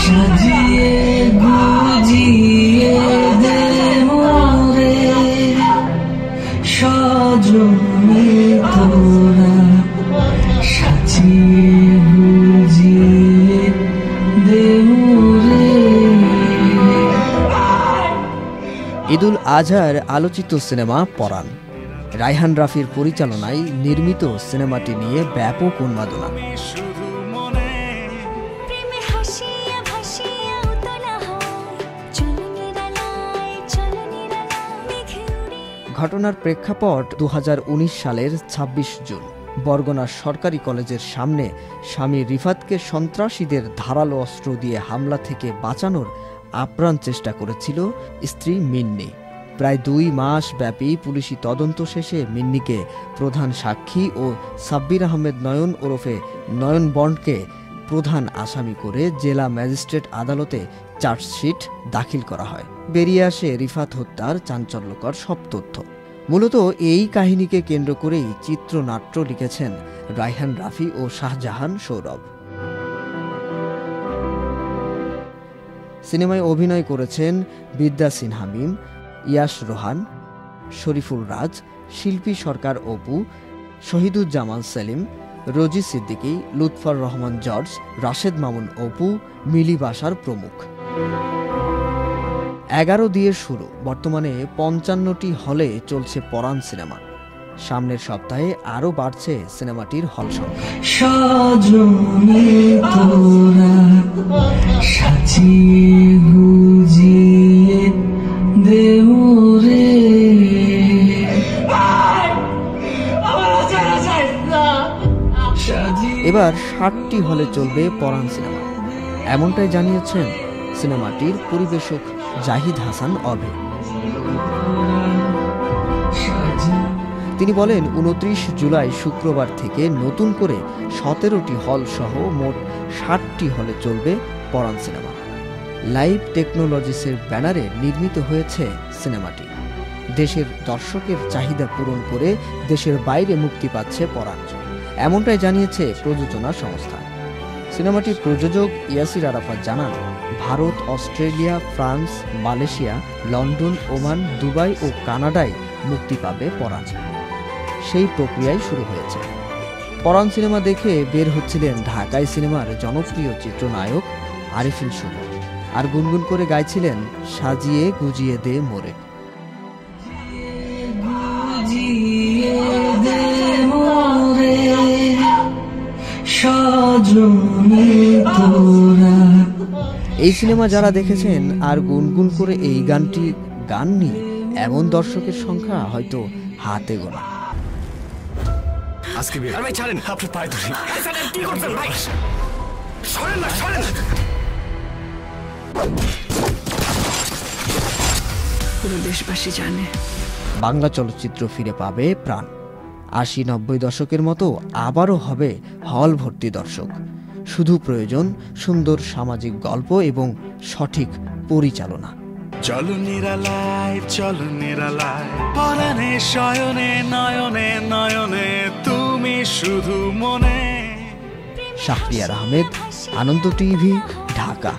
সাজিয়ে গুজিয়ে দে মোরে সজনে তোরা, সাজিয়ে গুজিয়ে দে মোরে। ঈদুল আজহার আলোচিত সিনেমা পরাণ। রায়হান রাফির পরিচালনায় নির্মিত সিনেমাটি নিয়ে ব্যাপক উন্মাদনা। ঘটনার প্রেক্ষাপট 2019 সালের 26 জুন। বরগুনার সরকারি কলেজের সামনে স্বামী রিফাতকে সন্ত্রাসীদের ধারালো অস্ত্র দিয়ে হামলা থেকে বাঁচানোর আপ্রাণ চেষ্টা করেছিল স্ত্রী মিন্নি। প্রায় 2 মাস ব্যাপী পুলিশি তদন্ত শেষে মিন্নিকে প্রধান সাক্ষী ও সাব্বির আহমেদ নয়ন ওরফে নয়ন বন্ডকে প্রধান আসামি করে জেলা ম্যাজিস্ট্রেট আদালতে চার্জশিট দাখিল করা হয়। বেরিয়ে আসে রিফাত হত্যার চাঞ্চল্যকর সব তথ্য। মূলত এই কাহিনীকে কেন্দ্র করেই চিত্রনাট্য লিখেছেন রায়হান রাফি ও শাহজাহান সৌরভ। সিনেমায় অভিনয় করেছেন বিদ্যা সিনহা মিম, ইয়াশ রোহান, শরীফুল রাজ, শিল্পী সরকার অপু, শহীদুজ্জামান সেলিম, রোজি সিদ্দিকী, লুৎফর রহমান জর্জ, রাশেদ মামুন অপু, মিলি বাশার প্রমুখ। 11 দিয়ে শুরু। বর্তমানে 55টি হলে চলছে পরাণ সিনেমা। সামনের সপ্তাহে আরও বাড়ছে সিনেমাটির হল সংখ্যা। সজনে তোরা, সাজিয়ে গুজিয়ে দে মোরে। এবার 60টি হলে চলবে পরাণ সিনেমা, এমনটাই জানিয়েছেন সিনেমাটির পরিবেশক জাহিদ হাসান অভি। তিনি বলেন, 29 জুলাই শুক্রবার থেকে নতুন করে 17টি হল সহ মোট 60টি হলে চলবে পরাণ সিনেমা। লাইভ টেকনোলজিসের ব্যানারে নির্মিত হয়েছে সিনেমাটি। দেশের দর্শকের চাহিদা পূরণ করে দেশের বাইরে মুক্তি পাচ্ছে পরাণ, এমনটাই জানিয়েছে প্রযোজনা সংস্থা। সিনেমাটির প্রযোজক ইয়াসির আরাফাত জানান, Bharat, Australia, France, Malaysia, London, Oman, Dubai ও কানাডায় মুক্তি পাবে পরাণ। সেই প্রক্রিয়াই শুরু হয়েছে। পরাণ সিনেমা দেখে বের হচ্ছিলেন ঢাকাই সিনেমার জনপ্রিয় চিত্রনায়ক আরিফিন শুভ, আর গুনগুন করে গাইছিলেন সাজিয়ে গুজিয়ে দে মোরে। এই সিনেমা যারা দেখেছেন আর গুনগুন করে এই গানটি গাননি, এমন দর্শকের সংখ্যা হয়তো হাতে গোনা। আজকে বিয়ে। ভাই ছাড়েন, আপনি পায়ে ধরি। কি করছেন ভাই? সরেন না, সরেন। পুরো দেশবাসী জানে বাংলা চলচ্চিত্র ফিরে পাবে প্রাণ। 80-90 দশকের মতো আবারও হবে হল ভর্তি দর্শক। শুধু প্রয়োজন সুন্দর সামাজিক গল্প এবং সঠিক পরিচালনা। চলো নিরালায়, চলো নিরালায়, পরাণে শয়নে নয়নে নয়নে তুমি শুধু মনে। শাহরিয়ার আহমেদ, আনন্দ টিভি, ঢাকা।